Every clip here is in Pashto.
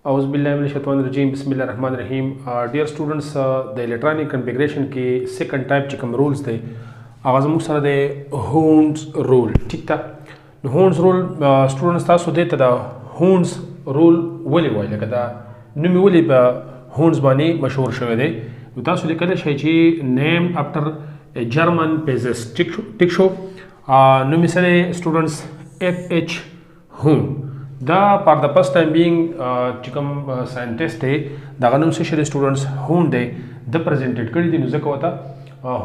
أعوذ بالله من الشیطان الرجیم بسم الله الرحمن الرحیم. ډیر سټوډنټس د الکترونیک کنفیګریشن کې سیکنډ ټایپ چې کوم رولز دی هغه زموږ سره دی هونډز رول. ټیک ده، نو هونډز رول سټوډنټس تاسو دې ته د هونډز رول ولې وایي، لکه دا نوم یې ولې په هونډز باندې مشهور شوی دی. نو تاسو لیکلی شئ چې نیم افټر جرمن پیزس. ټیک شو، نوم یې څه دی سټوډنټس؟ ایف ایچ هونډ. دا پر د فرست ټایم بینګ چې کوم ساینټسټ دی دغه نوم څه شی دی سټوډنټس؟ هونډ دی. د پرزنټیډ کړي دي نو ځکه ورته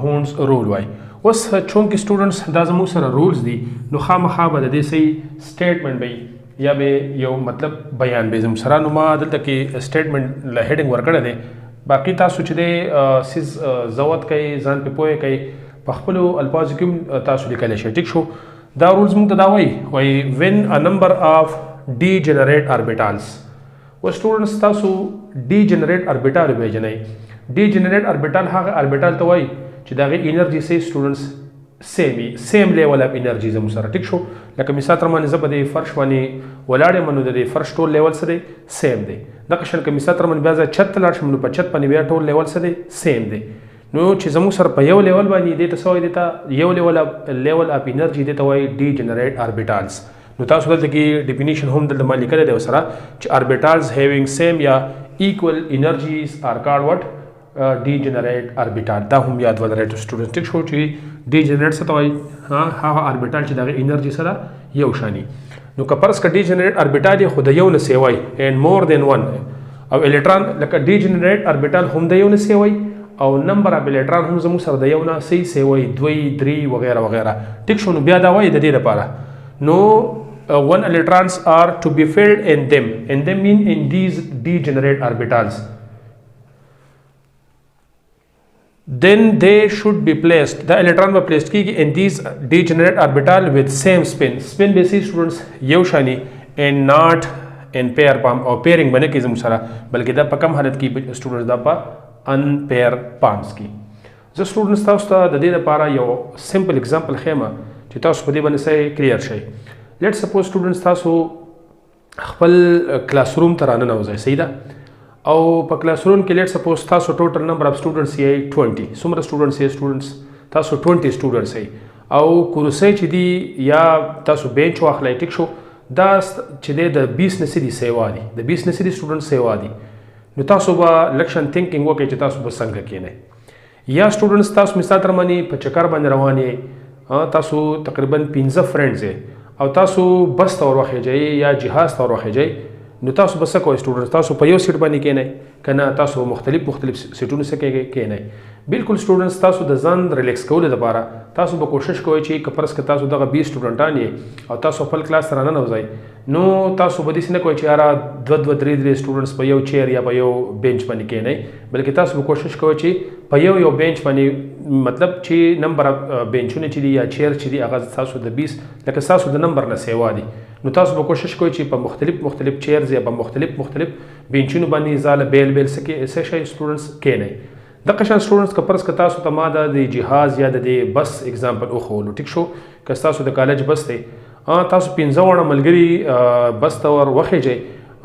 هونډز رول وایي. اوس چونکې سټوډنټس دا زموږ سره رولز دي نو خامخا به د دې صحیح سټیټمنټ به یا به یو مطلب بیان به زموږ سره. نو ما دلته کې سټیټمنټ له هیډینګ ورکړی دی، باقي تاسو چې دی سیز زوت کوئ ځان پې پوهه کوئ په خپلو الفاظو کې هم تاسو لیکلی شئ. ټیک شو، دا رولز موږ ته دا وایي وین ا نمبر آف degenerate orbitals. و students تاسو degenerate orbital پیژنئ. degenerate orbital هغه orbital ته وایي چې د هغې انرژي سي students سیم لیول اف انرژي زموږ سره. ټیک شو، لکه مثال تر باندې زه په دې فرش باندې ولاړ یم نو د دې فرش ټول لیول څه دی؟ سیم دی. دغه شان که مثال تر باندې بیا زه چت ته لاړ شم نو په چت باندې بیا ټول لیول څه دی؟ سیم دی. نو چې زموږ سره په یو لیول باندې دې ته څه وایي؟ دې ته یو لیول اف انرژي دې ته وایي degenerate orbitals. نو تاسو دلته کې ډیفینیشن هم دلته ما لیکلی دی ورسره چې orbitals having same یا equal energies are called what? degenerate orbital. دا هم یاد ولرئ سټوډنټس. ټیک شو چې degenerate څه ته وایي؟ هغه orbital چې د هغې انرژي سره یو شاني. نو که فرض که degenerate orbital یې خو د یو نه سیوی and more than one، او الکترون لکه degenerate orbital هم د یو نه سیوی او نمبر اف الکترون هم زموږ سره د یو نه سیوی، دوی، درې وغیره وغیره. ټیک شو، نو بیا دا وایي د دې لپاره نو one electrons are to be filled in them mean in these degenerate orbitals. Then they should be placed, the electron were placed in these degenerate orbital with same spin basis students یو شانی and not in pair palm or pairing بنه کې زموږ سره، بلکې دا په کم حالت کې students دا په unpair palms کې. زه students تاسو ته د دې لپاره یو simple example خیمه چې تاسو په دې باندې صحیح کلیر شئ. لیټ سپوز سټوډنټس تاسو خپل کلاس روم ته راننوځئ، صحیح ده، او په کلاس روم کې لیټ سپوز تاسو ټوټل نمبر اف سټوډنټس یې 20. څومره سټوډنټس یې سټوډنټس؟ تاسو 20 سټوډنټس یې، او کرسۍ چې دي یا تاسو بینچ واخلئ. ټیک شو، دا چې دی د 20 نه سړي سیوا دي، د 20 نه سړي سټوډنټس سیوا دي. نو تاسو به لکشن تھنکینګ وکړئ چې تاسو به څنګه کښېنئ. یا سټوډنټس تاسو مثال تر باندې په چکر باندې روان یې، تاسو تقریبا 15 فرینډز یې او تاسو بس ته ور وخیږئ یا جهاز ته ور وخیږئ، نو تاسو به څه کوئ سټوډنټس؟ تاسو په یو سیټ باندې کښېنئ که نه تاسو مختلف سیټونو څه کښېنئ. بالکل سټوډنټس تاسو د ځان ریلیکس کولو لپاره تاسو به کوشش کوئ چې که فرض که تاسو دغه 20 سټوډنټان یې او تاسو خپل کلاس ته راننوځئ نو تاسو به داسې نه کوئ چې یاره 2 3 سټوډنټس په یو چیر یا په یو بینچ باندې کښېنئ، بلکې تاسو به کوشش کوئ چې په یو بینچ باندې، مطلب چې نمبر اف بینچونه چې دي یا چیر چې دي هغه تاسو د 20 لکه تاسو د نمبر نه سیوا دي، نو تاسو به کوشش کوئ چې په مختلف چیرز یا په مختلف بینچونو باندې ځاله بیل څه شی سټوډنټس کښېنئ. دغه شان سټوډنټس که فرض که تاسو ته ما د جهاز یا د بس اگزامپل وښولو. ټیک شو، که تاسو د کالج بس دی تاسو 15 وړه ملګري بس ته ور وخیږئ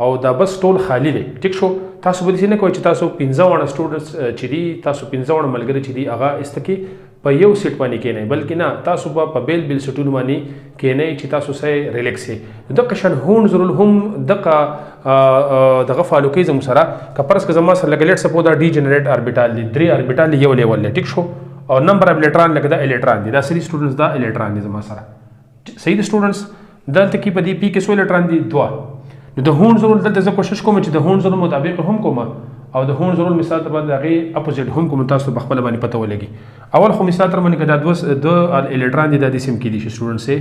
او دا بس ټول خالی دی. ټیک شو، تاسو به داسې نه کوئ چې تاسو 15 وړه سټوډنټس چې دي، تاسو 15 وړه ملګري چې دي هغه ایسته کې په یو سیټ باندې کښېنئ، بلکې نه تاسو به په بیل سیټونو باندې کښېنئ چې تاسو صحیح ریلیکس یې. دغه شان هونډز رول هم دغه فالو کوي زموږ سره. که فرض که زما سره لکه لیټ سپوز دا degenerate orbital دي، 3 orbital یو لیول دی. ټیک شو، او نمبر اف الکترون لکه دا الکترون دي، دا سری سټوډنټس دا الکترون دي زما سره، صحیح دي سټوډنټس. دلته کې په دې پی کې څو الکترون دي؟ 2. نو د هونډز رول دلته زه کوشش کوم چې د هونډز رول مطابق هم کوم او د هونډز رول مثال تر باندې هغې اپوزیټ هم کوم، تاسو په خپله باندې پته ولګي. اول خو مثال تر باندې که دا 2 الکترون دي دا داسې هم کیدای شي سټوډنټس یې،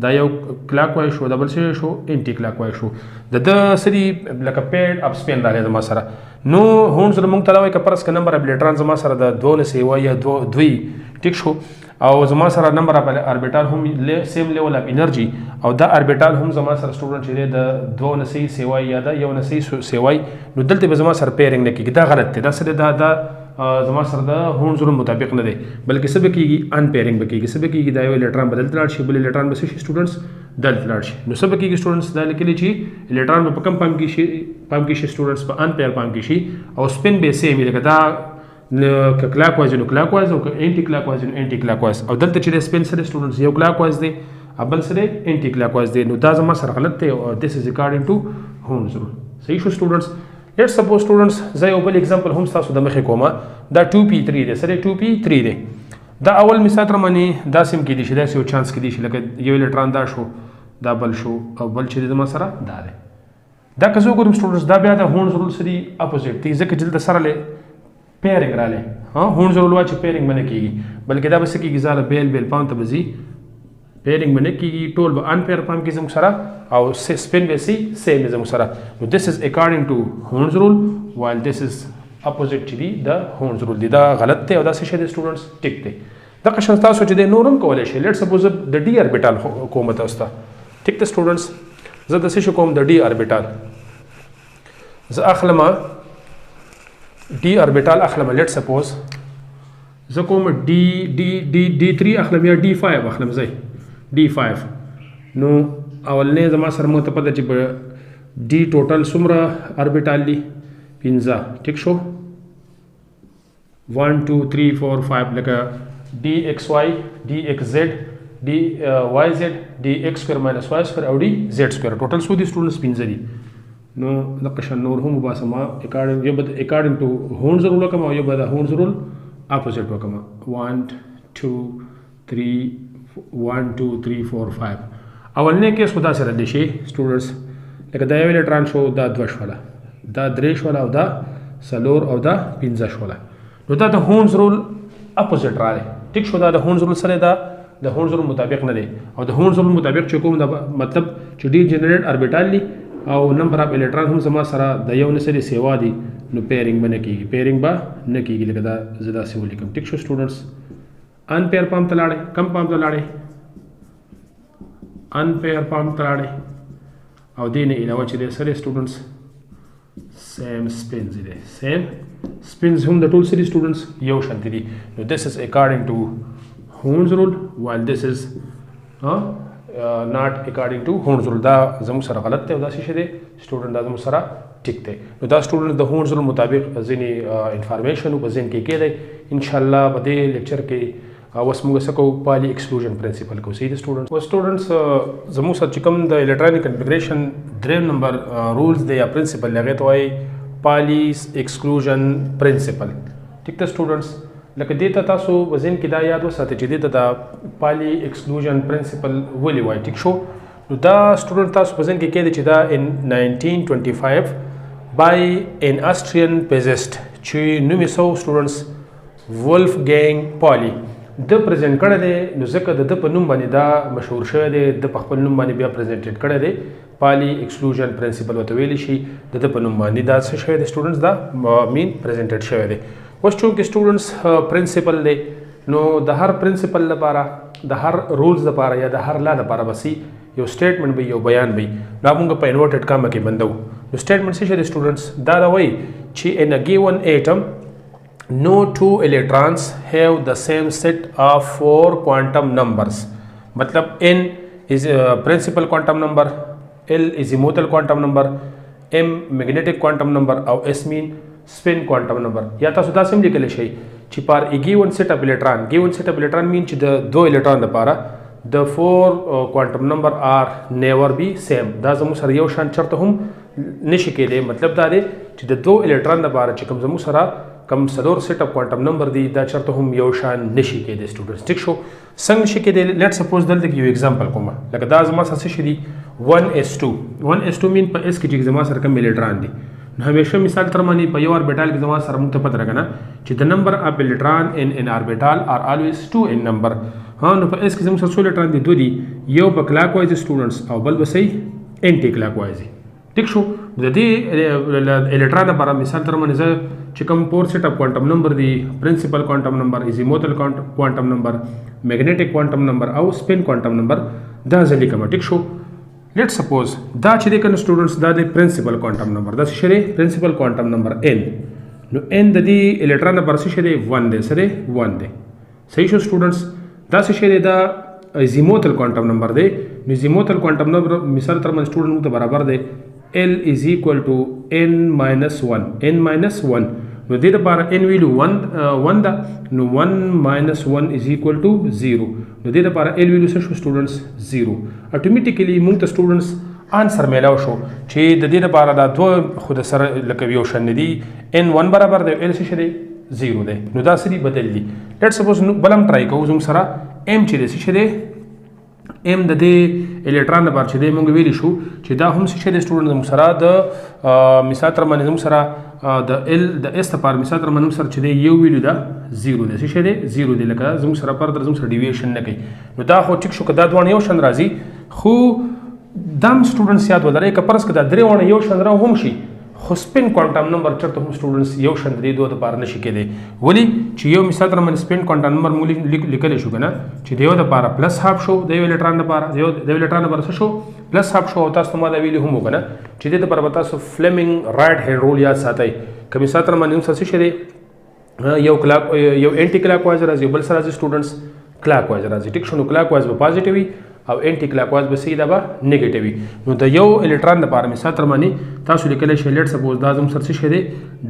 دا یو کلاک وای شو، دا بل څه شو انټي کلاک وای شو، د سړي لکه پیډ اپ سپین راغلی زما سره. نو هونډز رول موږ ته دا وایي که فرض که نمبر اف الکترون زما سره د 2 نه سیوا یا 2. ټیک شو، او زما سره نمبر اف اربیټال هم سیم لیول اف انرژي او دا اربیټال هم زما سره سټوډنټ چې دی د 2 نه سیوای یا د 1 نه سیوای، نو دلته به زما سره پیرنګ نه کېږي. دا غلط دی، دا څه دی؟ دا زما سره د هونډز رول مطابق نه دی بلکې څه به کېږي ان پیرنګ به کېږي څه به کېږي دا یو الکترون به دلته لاړ شي بل الکترون به څه شي سټوډنټس دلته لاړ شي نو څه به کېږي سټوډنټس دا لیکلی چې الکترون به په کوم پام کې شي سټوډنټس په ان پیر پام کې شي او سپین به سیم وي لکه دا که کلاک وایز نو کلاک وایز او که انټي کلاک وایز نو انټي کلاک وایز او دلته چې د سپین سره سټوډنټس یو کلاک وایز دی بل سره انټي کلاک وایز دی نو دا زما سره غلط دی او دس از اکارډینګ ټو هونډز رول صحیح شو سټوډنټس لیټ سپوز سټوډنټس زه یو بل اگزامپل هم تاسو د مخې کومه دا 2p3 دی سره 2p3 دی دا اول مثال تر باندې دا سیم کې دي چې دا یو چانس کې دي چې لکه یو الکترون دا شو دا بل شو او بل چې زما سره دا دی دا که زه وګورم سټوډنټس دا بیا د هونډز رول سره اپوزیټ دی ځکه چې دلته سره له پیرنګ رالی هونډز رول وا چې پیرنګ باندې کېږي بلکې دا به څه کېږي زاله بیل بیل پام ته به ځي پیرنګ باندې کېږي ټول به ان پیر پام کې زموږ سره او سپین به سي سیم زموږ سره نو دس از اکارډینګ ټو هونډز رول وایل دس از اپوزیټ چې دی د هونډز رول دی دا غلط دی او دا څه شی دی سټوډنټس ټیک دی دغه شان تاسو چې دی نور هم کولی شئ لیټ سپوز د ډي اربیټال کوم تاسو ته ټیک دی سټوډنټس زه د څه شي کوم د ډي اربیټال زه اخلم ډي اربیټال اخلم لیټ سپوز زه کوم ډي 3 اخلم یا ډي 5 اخلم زه ډي 5 نو اولنې زما سره موږ ته پته چې په ډي ټوټل څومره اربیټال دي 15 ټیک شو 1 2 3 4 5 لکه ډي ایکس واي ډي ایکس زیډ ډي واي زیډ ډي ایکس سکویر ماینس واي سکویر او ډي زیډ سکویر ټوټل څو دي سټوډنټس 15 دي نو دغه شان نور هم وباسم اکارډینګ یو به اکارډینګ ټو هونډز رول وکم او یو به د هونډز رول اپوزیټ وکم 1 2 3 1 2 3 4 5 اولنې کې خدا سره دي شي سټوډنټس لکه دا یو الکترون شو دا 2 شوله دا 3 شوله او دا سلور او دا 15 شوله نو دا د هونډز رول اپوزیټ راغلی ټیک شو دا د هونډز رول سره دا د هونډز رول مطابق نه دی او د هونډز رول مطابق چې کوم دا مطلب چې ډي جنریټ اربیټال دی او نمبر اف الکترون هم زما سره د یو نه سره سیوا دي نو پیرنګ به نه کېږي پیرنګ به نه کېږي لکه دا زه داسې ولیکم ټیک شو سټوډنټس ان پیر پام ته لاړې کم پام ته لاړې ان پیر پام ته لاړې او دې نه علاوه چې دی سره سټوډنټس سیم سپینز دي سیم سپینز هم د ټول سری سټوډنټس یو شانتي دي نو دس از اکارډینګ ټو هونډز رول وایل دس از not according to هونډز رول دا زموږ سره غلط دی او دا څه شی دی سټوډنټ دا زموږ سره ټیک دی نو دا سټوډنټ د هونډز رول مطابق ځینې انفارمیشن په ذهن کې کېدی انشاءالله په دې لیکچر کې اوس موږ څه کوو پالي ایکسکلوژن پرنسپل کوو صحیح دی سټوډنټس او سټوډنټس زموږ سره چې کوم د الکترونیک کنفیګریشن دریم نمبر رولز دی یا پرنسپل هغې ته وایي پالي ایکسکلوژن پرنسپل ټیک دی سټوډنټس لکه دې ته تاسو په ذهن کې دا یاد وساتئ چې دې ته د پالي ایکسکلوژن پرنسپل ولې وایي ټیک شو نو دا سټوډنټ تاسو په ذهن کې کېدی چې دا ان 1925 بای ان آسټریان فزیسټ چې نوم یې سو سټوډنټس ولف ګینګ پالي د پرزنټ کړی دی نو ځکه د په نوم باندې دا مشهور شوی دی د په خپل نوم باندې بیا پرزنټیډ کړی دی پالي ایکسکلوژن پرنسپل ورته ویلی شي د په نوم باندې دا څه شوی دی سټوډنټس دا مین پرزنټیډ شوی دی اوس چونکې سټوډنټس پرنسپل دی نو د هر پرنسپل لپاره د هر رولز لپاره یا د هر لا لپاره بس یو سټیټمنټ به یو بیان به دا موږ په انورټډ کامه کې بندو نو سټیټمنټ څه شی دی سټوډنټس دا وایي چې ان ا ګیون ایټم no two electrons have the same set of 4 quantum numbers मतलब n is a principal quantum number, l is azimuthal quantum number, m magnetic quantum number او s mean spin quantum number یا تاسو دا سم لیکلی شئ چې پر a given set of electron given set of electron mean چې د 2 electron لپاره the 4 quantum number are never be same دا زموږ سره یو شان چرته هم نشي کېدی مطلب دا دی چې د 2 electron لپاره چې کوم زموږ سره کم سلور سیټ اپ کوانټم نمبر دی دا چرته هم یو شان نشي کېدی سټوډنټس ټیک شو څنګه نشي کېدی لیټ سپوز دلته کې یو ایگزامپل کوم لکه دا زما سره څه شي دي 1s2 مین په اس کې چې زما سره کوم الکترون دي نو همیشه مثال تر باندې په یو اربیټال کې زما سره موږ ته پته راغنه چې د نمبر اف الکترون ان ان اربیټال ار الویز 2 ان نمبر ها نو په اس کې زما سره څو الکترون دي 2 دي یو په کلاک وایز سټوډنټس او بل به صحیح انټي کلاک وایز ټیک شو د دې الکترون لپاره مثال تر باندې زه چې کوم 4 سیټ اپ کوانټم نمبر دی پرنسپل کوانټم نمبر ایزیموتل کوانټم نمبر میګنیټک کوانټم نمبر او سپین کوانټم نمبر دا ځلې کوم ټیک شو لیټ سپوز دا چې د کنه سټوډنټس دا د پرنسپل کوانټم نمبر دا څه شری پرنسپل کوانټم نمبر n نو n د دې الکترون لپاره څه شی دی 1 دی څه دی 1 دی صحیح شو سټوډنټس دا څه شی دی دا زیموتل کوانټم نمبر دی نو زیموتل کوانټم نمبر مثال تر من سټوډنټ ته برابر دی L is equal to n minus 1 نو دې لپاره n ویلو 1 دا نو 1 minus 1 is equal to 0 نو دې لپاره L ویلو څه شو سټوډنټس 0 اتوماتیکلی موږ ته سټوډنټس آنسر میلاو شو چې د دې لپاره دا دوه خود سره لکه یو شان دي n 1 برابر دی L څه دی 0 دی نو دا سری بدل دي لیټ سپوز بلم ټرای کوو زموږ سره m چې دی څه دی m د دې الکترون لپاره چې دی موږ ویلی شو چې دا هم څه دی سټوډنټ زموږ سره د مثال تر باندې زموږ سره د l د s لپاره مثال تر باندې سره چې دی یو ویلو دا 0 دی څه دی 0 دی لکه زموږ سره پر زموږ سره ډیویشن نه کوي نو دا خو ټیک شو که دا دوه یو شان راځي خو دام سټوډنټس یاد ولرئ که پرس که دا درې وړه یو شان را هم شي خو سپین کوانټم نمبر چېرته هم سټوډنټس یو شان درې دوه دپاره نشي کېدی ولې چې یو مثال تر باندې سپین کوانټم نمبر موږ لیکلی شو که نه چې د یو دپاره پلس هاف شو د یو الکترون دپاره د یو الکترون دپاره څه شو پلس هاف شو او تاسو ته ما دا ویلي هم وکړه چې دې دپاره به تاسو فلیمنګ رایټ هینډ رول یاد ساتئ که مثال تر باندې هم څه شی دی یو انټي کلاک وایز راځي بل سره راځي سټوډنټس کلاک وایز راځي ټیک شو نو کلاک وایز به پازیټیو وي او انټي کلاک وایز به سی دا به نیگیټیو وي نو د یو الکترون لپاره مثال تر باندې تاسو لیکلی شئ لیټ سپوز دا زموږ سره څه شی دی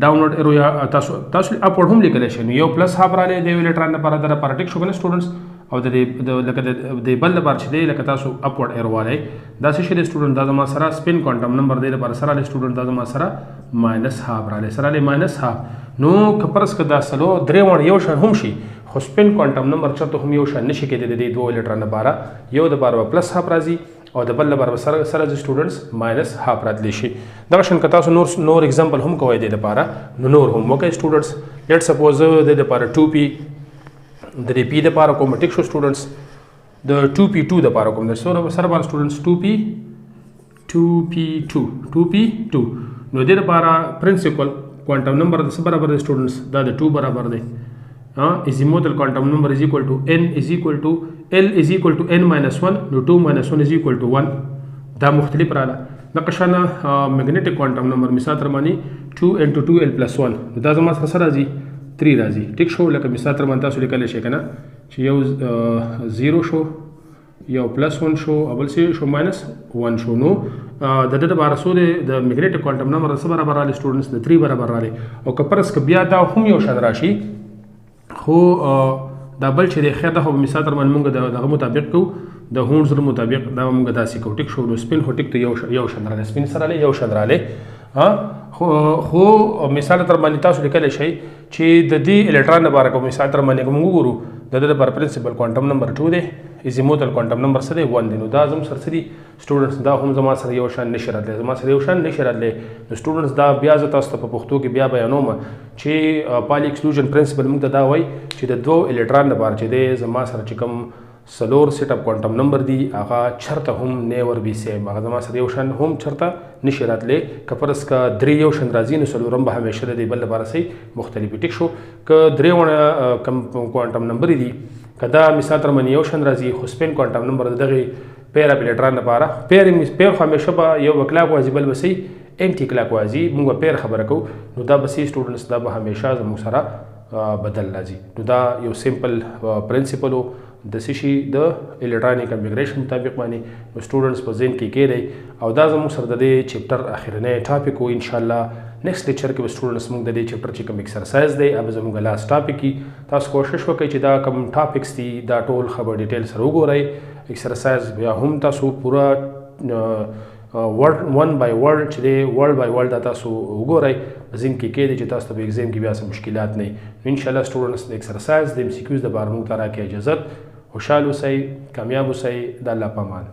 ډاونورډ ایرو یا تاسو اپورډ هم لیکلی شئ نو یو پلس هاف رالی د یو الکترون لپاره د لپاره ټیک شو که نه سټوډنټس او د بل لپاره چې دی لکه تاسو اپورډ ایرو والی دا څه شی دی سټوډنټ دا زما سره سپین کوانټم نمبر دی لپاره سره رالی سټوډنټ دا زما سره ماینس هاف رالی سره رالی ماینس هاف نو که فرض که دا څلور درې وړ یو شان هم شي خو سپین کوانټم نمبر چېرته هم یو شان نشي کېدی د دې دوه الکترون لپاره یو دپاره به پلس هاف راځي او د بل لپاره به سره ځي سټوډنټس ماینس هاف راتلی شي دغه شان که تاسو نور اگزامپل هم کوئ دې لپاره نو نور هم وکئ سټوډنټس لیټ سپوز د دپاره 2p د دې p دپاره کوم ټیک شو سټوډنټس د 2p2 دپاره کوم د سره بار سټوډنټس 2p2 نو دې لپاره پرنسپل کوانټم نمبر د څه برابر دی سټوډنټس دا د 2 برابر دی azimuthal quantum number is equal to n is equal to l is equal to n minus 1 نو 2 minus 1 is equal to 1 دا مختلف رااله دغه شانه magnetic quantum number مثال تر باندې 2 into 2l plus 1 دا زما سره راځي 3 راځي ټیک شو لکه مثال تر باندې تاسو لیکلی شئ که نه چې یو 0 شو یو پلس 1 شو او بل شو ماینس 1 شو نو د دې لپاره څو دی د میګنیټک کوانټم نمبر څه برابر رالی سټوډنټس د 3 برابر رالی او که فرض که بیا دا هم یو شان راشي خو دا بل چې دی خیر دا خو مثال تر باندې موږ دغه مطابق کوو د هونډز مطابق دا موږ داسې کوو ټیک شو نو سپین خو ټیک ته یو شان رالی سپین سره رالی یو شان رالی خو مثال تر باندې تاسو لیکلی شئ چې د دې الکترون لپاره کوم مثال تر باندې کوم وګورو د دې لپاره پرنسپل کوانټم نمبر 2 دی azimuthal quantum number څه دی 1 دی نو دا زموږ سره څه دي سټوډنټس دا هم زما سره یو شان نشي راتلی زما سره یو شان نشي راتلی نو سټوډنټس دا بیا زه تاسو ته په پښتو کې بیا بیانوم چې پالی ایکسکلوژن پرنسپل موږ ته دا وایي چې د دوه الکترون لپاره چې دی زما سره چې کوم څلور سیټ اپ کوانټم نمبر دی هغه چرته هم نیور بي سیم هغه زما سره یو شان هم چرته نشي راتلی که فرض که درې یو شان راځي نو څلورم به همیشه د دې بل لپاره صحیح مختلف ټیک شو که درې ونه کم کوانټم نمبر دي که دا مثال تر باندې یو شان راځي خو سپین کوانټم نمبر د دغې پیر اپ الکترون لپاره پیر خو همیشه به یو به کلاک وازي بل به صحیح انټي کلاک وازي موږ به پیر خبره کوو نو دا به صحیح سټوډنټس دا به همیشه زموږ سره بدل راځي نو دا یو سمپل پرنسپل د سشي د الکترونیک کنفیګریشن مطابق باندې سټوډنټس په ذهن کې کېږي او دا زموږ سره د دې چپټر اخرنی ټاپک و ان شاء الله نیکسٹ لیکچر کې به سټوډنټس موږ د دې چپټر چې کوم ایکسرسایز دی هغه زموږ لاست ټاپک کی تاسو کوشش وکړئ چې دا کوم ټاپکس دي دا ټول خبر ډیټیل سره وګورئ ایکسرسایز بیا هم تاسو پورا ورډ بای ورډ چې دی ورډ بای ورډ دا تاسو وګورئ ذهن کې کېږي چې تاسو ته په ایگزام کې بیا څه مشکلات نه وي ان شاء الله سټوډنټس د ایکسرسایز د ام سی کیوز د باره موږ ته راکړي اجازت خوشحال اوسئ کامیاب اوسئ د الله په امان